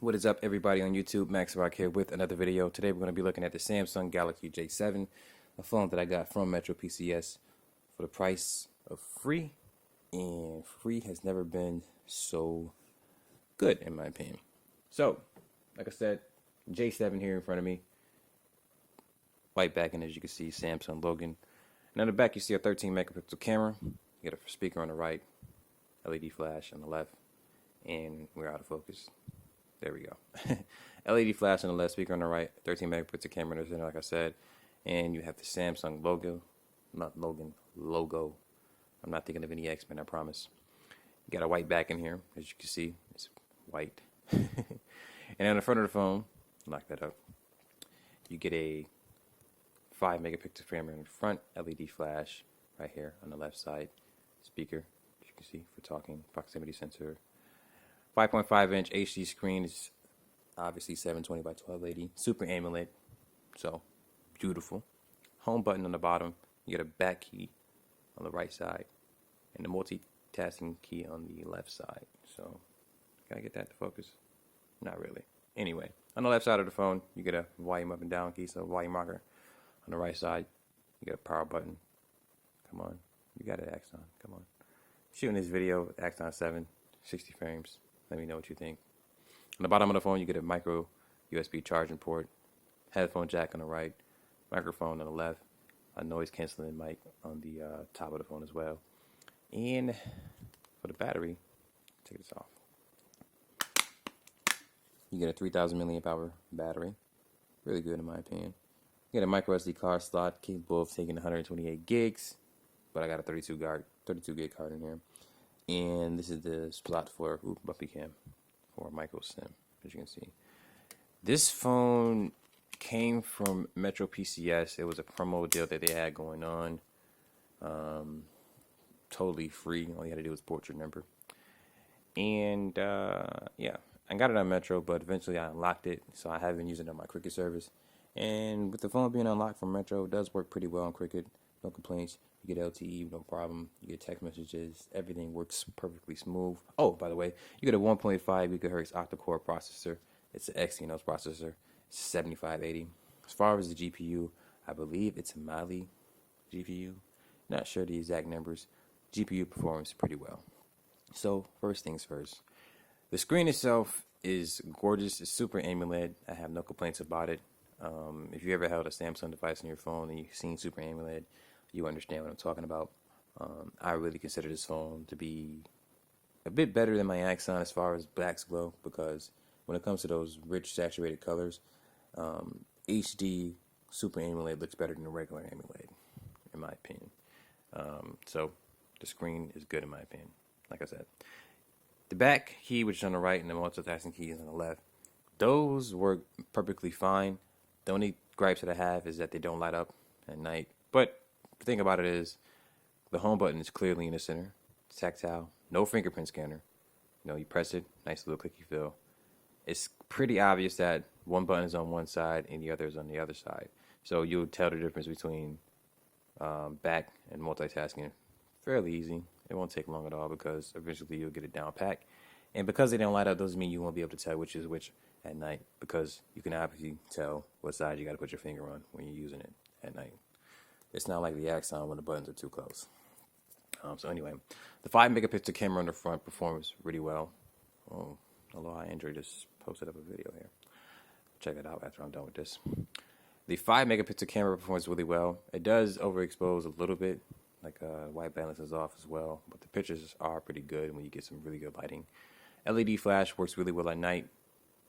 What is up, everybody on YouTube? Max Rock here with another video. Today we're going to be looking at the Samsung Galaxy J7, a phone that I got from MetroPCS for the price of free, and free has never been so good in my opinion. So, like I said, J7 here in front of me, white backing as you can see, Samsung Logan. And on the back you see a 13 megapixel camera, you got a speaker on the right, LED flash on the left, and we're out of focus. There we go. LED flash on the left, speaker on the right, 13 megapixel camera in the center, like I said. And you have the Samsung logo. I'm not thinking of any X-Men, I promise. You got a white back in here, as you can see. It's white. And on the front of the phone, lock that up, you get a 5 megapixel camera in the front, LED flash right here on the left side. Speaker, as you can see, for talking, proximity sensor. 5.5-inch HD screen is obviously 720 by 1280. Super AMOLED, so beautiful. Home button on the bottom. You get a back key on the right side, and the multitasking key on the left side. So, gotta get that to focus. Not really. Anyway, on the left side of the phone, you get a volume up and down key, so volume rocker. On the right side, you get a power button. Come on, you got it, Axon. Come on. Shooting this video with Axon 7, 60 frames. Let me know what you think. On the bottom of the phone, you get a micro USB charging port, headphone jack on the right, microphone on the left, a noise canceling mic on the top of the phone as well. And for the battery, take this off. You get a 3,000 milliamp hour battery. Really good in my opinion. You get a micro SD card slot capable of taking 128 gigs, but I got a 32 gig card in here. And this is the slot for Buffy Cam or micro SIM, as you can see. This phone came from MetroPCS. It was a promo deal that they had going on. Totally free. All you had to do was port your number. And yeah, I got it on Metro, but eventually I unlocked it, so I have been using it on my Cricket service. And with the phone being unlocked from Metro, it does work pretty well on Cricket. No complaints. You get LTE, no problem. You get text messages. Everything works perfectly smooth. Oh, by the way, you get a 1.5 gigahertz octa-core processor. It's an Exynos processor. It's 7580. As far as the GPU, I believe it's a Mali GPU. Not sure the exact numbers. GPU performs pretty well. So, first things first. The screen itself is gorgeous. It's super AMOLED. I have no complaints about it. If you ever held a Samsung device on your phone and you've seen super AMOLED, you understand what I'm talking about. I really consider this phone to be a bit better than my Axon as far as blacks go, because when it comes to those rich saturated colors, HD Super AMOLED looks better than the regular AMOLED, in my opinion. So the screen is good in my opinion, like I said. The back key, which is on the right, and the multitasking key is on the left, those work perfectly fine. The only gripes that I have is that they don't light up at night. But the thing about it is, the home button is clearly in the center. It's tactile, no fingerprint scanner. You know, you press it, nice little clicky feel. It's pretty obvious that one button is on one side and the other is on the other side. So you'll tell the difference between back and multitasking fairly easy. It won't take long at all because eventually you'll get it down pat. And because they don't light up, doesn't mean you won't be able to tell which is which at night, because you can obviously tell what side you got to put your finger on when you're using it at night. It's not like the Axon when the buttons are too close. So anyway, the 5 megapixel camera on the front performs really well. Oh, although Android just posted up a video here. Check it out after I'm done with this. The 5 megapixel camera performs really well. It does overexpose a little bit, like white balance is off as well, but the pictures are pretty good when you get some really good lighting. LED flash works really well at night.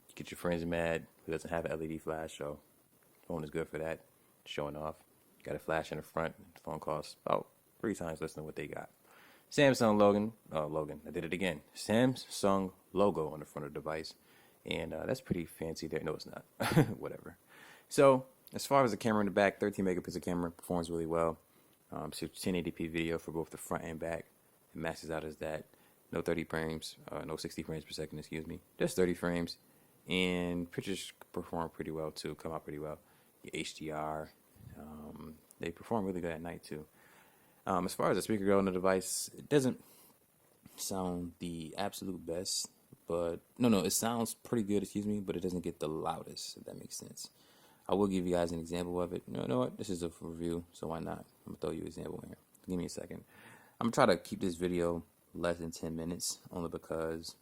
You get your friends mad who doesn't have an LED flash, so the phone is good for that, showing off. Got a flash in the front. The phone costs about 3 times less than what they got. Samsung Logan. I did it again. Samsung logo on the front of the device. And that's pretty fancy there. No, it's not. Whatever. So, as far as the camera in the back, 13 megapixel camera performs really well. So 1080p video for both the front and back. It maxes out as that. No 30 frames, no 60 frames per second, excuse me. Just 30 frames. And pictures perform pretty well too, come out pretty well. HDR. They perform really good at night too. As far as the speaker goes on the device, it doesn't sound the absolute best, but no, it sounds pretty good, excuse me, but it doesn't get the loudest, if that makes sense. I will give you guys an example of it. You know what? This is a review, so why not? I'm gonna throw you an example in here. Give me a second. I'm gonna try to keep this video less than 10 minutes, only because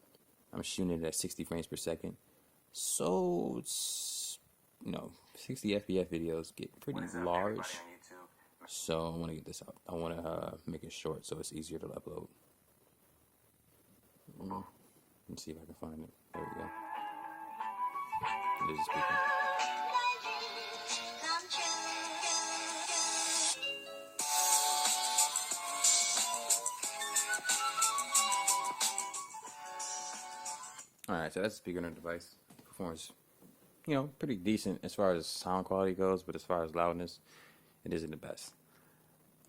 I'm shooting it at 60 frames per second. So it's, 60 FPS videos get pretty large. So I want to get this out. I want to make it short so it's easier to upload. Let's see if I can find it. There we go. This is speaking. Alright, so that's the speaker on the device. Performs, pretty decent as far as sound quality goes, but as far as loudness, it isn't the best.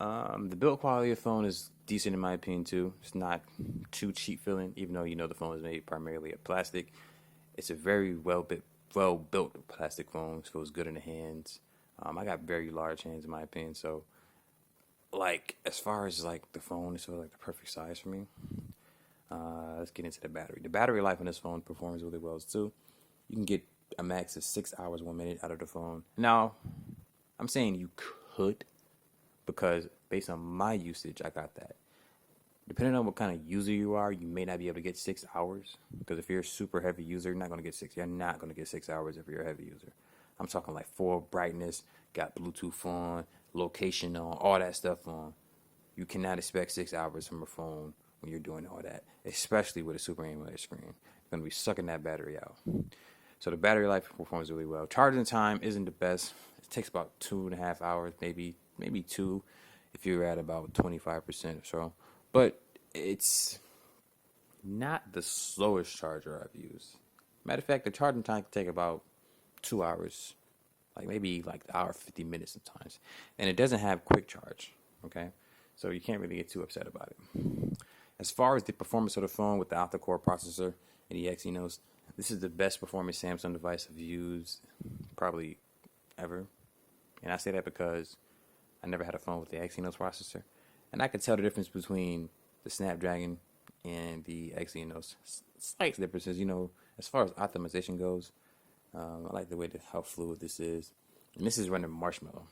The build quality of the phone is decent in my opinion too. It's not too cheap feeling, even though the phone is made primarily of plastic. It's a very well built plastic phone. It feels good in the hands. I got very large hands in my opinion, so as far as the phone, it's sort of the perfect size for me. Let's get into the battery. The battery life on this phone performs really well too. You can get a max of 6 hours 1 minute out of the phone. Now, I'm saying you could, because based on my usage, I got that. Depending on what kind of user you are, you may not be able to get 6 hours. Because if you're a super heavy user, you're not going to get 6. You're not going to get 6 hours if you're a heavy user. I'm talking full brightness, got Bluetooth on, location on, all that stuff on. You cannot expect 6 hours from a phone when you're doing all that, especially with a Super AMOLED screen. You're going to be sucking that battery out. So the battery life performs really well. Charging time isn't the best. It takes about 2.5 hours, maybe 2, if you're at about 25% or so. But it's not the slowest charger I've used. Matter of fact, the charging time can take about 2 hours, maybe an hour 50 minutes sometimes. And it doesn't have quick charge, okay? So you can't really get too upset about it. As far as the performance of the phone with the octa-core processor and the Exynos, this is the best performing Samsung device I've used probably ever. And I say that because I never had a phone with the Exynos processor. And I can tell the difference between the Snapdragon and the Exynos. Slight differences, as far as optimization goes. I like the way how fluid this is. And this is running Marshmallow.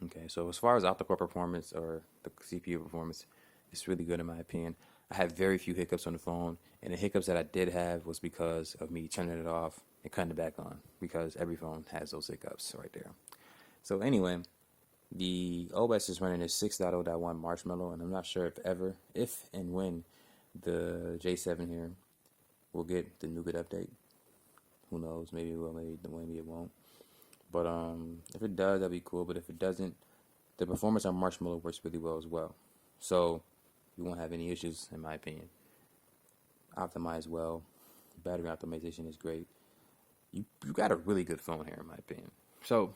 Okay, so as far as octa-core performance or the CPU performance, it's really good in my opinion. I had very few hiccups on the phone, and the hiccups that I did have was because of me turning it off and cutting it back on, because every phone has those hiccups right there. So anyway, the OS is running at 6.0.1 Marshmallow, and I'm not sure if and when the J7 here will get the Nougat update. Who knows? Maybe it will, maybe it won't. But if it does, that'd be cool. But if it doesn't, the performance on Marshmallow works really well as well. So you won't have any issues, in my opinion. Optimized well. Battery optimization is great. You got a really good phone here, in my opinion. So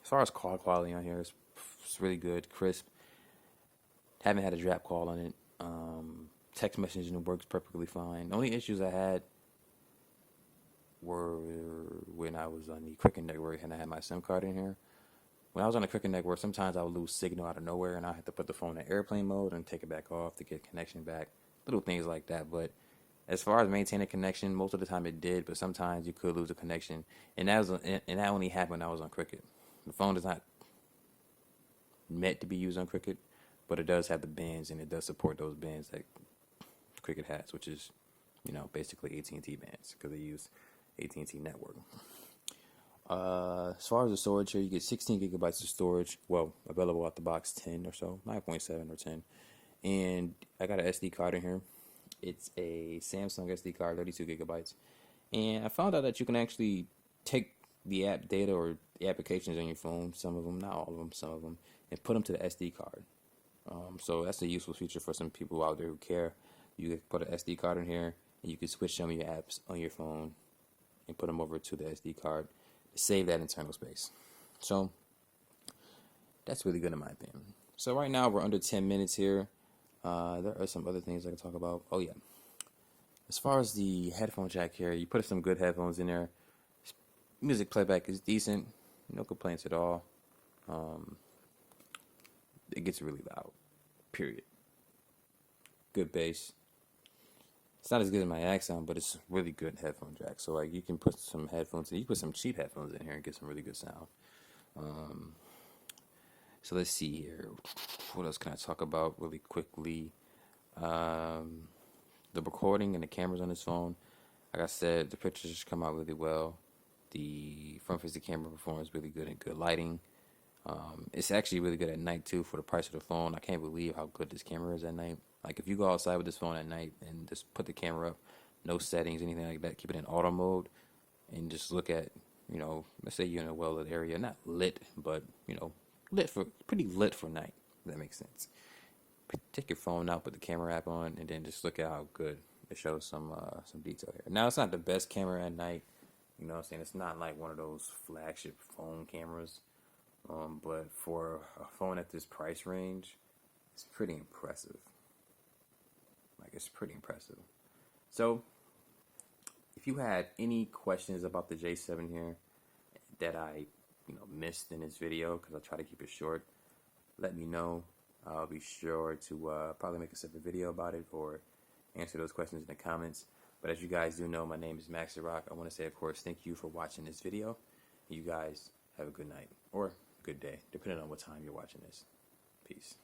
as far as call quality on here, it's really good, crisp. Haven't had a drop call on it. Text messaging works perfectly fine. The only issues I had were when I was on the Cricket network and I had my SIM card in here. When I was on the Cricket network, sometimes I would lose signal out of nowhere, and I had to put the phone in airplane mode and take it back off to get connection back. Little things like that. But as far as maintaining connection, most of the time it did, but sometimes you could lose a connection, and that only happened when I was on Cricket. The phone is not meant to be used on Cricket, but it does have the bands, and it does support those bands that Cricket has, which is, basically AT&T bands, because they use AT&T network. As far as the storage here, you get 16 gigabytes of storage. Well, available out the box, 10 or so, 9.7 or 10. And I got an SD card in here. It's a Samsung SD card, 32 gigabytes. And I found out that you can actually take the app data or the applications on your phone, some of them, not all of them, some of them, and put them to the SD card. So that's a useful feature for some people out there who care. You can put an SD card in here, and you can switch some of your apps on your phone and put them over to the SD card to save that internal space. So that's really good in my opinion. So right now we're under 10 minutes here. There are some other things I can talk about. Oh yeah. As far as the headphone jack here, you put some good headphones in there. Music playback is decent. No complaints at all. It gets really loud. Period. Good bass. It's not as good as my Axon, but it's really good headphone jack. So like you can put some headphones, you can put some cheap headphones in here and get some really good sound. Um, so let's see here. What else can I talk about really quickly? Um, the recording and the cameras on this phone. Like I said, the pictures come out really well. The front-facing camera performs really good and good lighting. It's actually really good at night too for the price of the phone. I can't believe how good this camera is at night. Like if you go outside with this phone at night and just put the camera up, no settings, anything like that, keep it in auto mode, and just look at, let's say you're in a well-lit area, not lit, but pretty lit for night. If that makes sense. Take your phone out, put the camera app on, and then just look at how good it shows some detail here. Now it's not the best camera at night. You know what I'm saying? It's not like one of those flagship phone cameras. But for a phone at this price range, it's pretty impressive. Like, it's pretty impressive. So, if you had any questions about the J7 here that I, missed in this video, because I try to keep it short, let me know. I'll be sure to probably make a separate video about it or answer those questions in the comments. But as you guys do know, my name is Max the Rock. I want to say, of course, thank you for watching this video. You guys have a good night or good day, depending on what time you're watching this. Peace.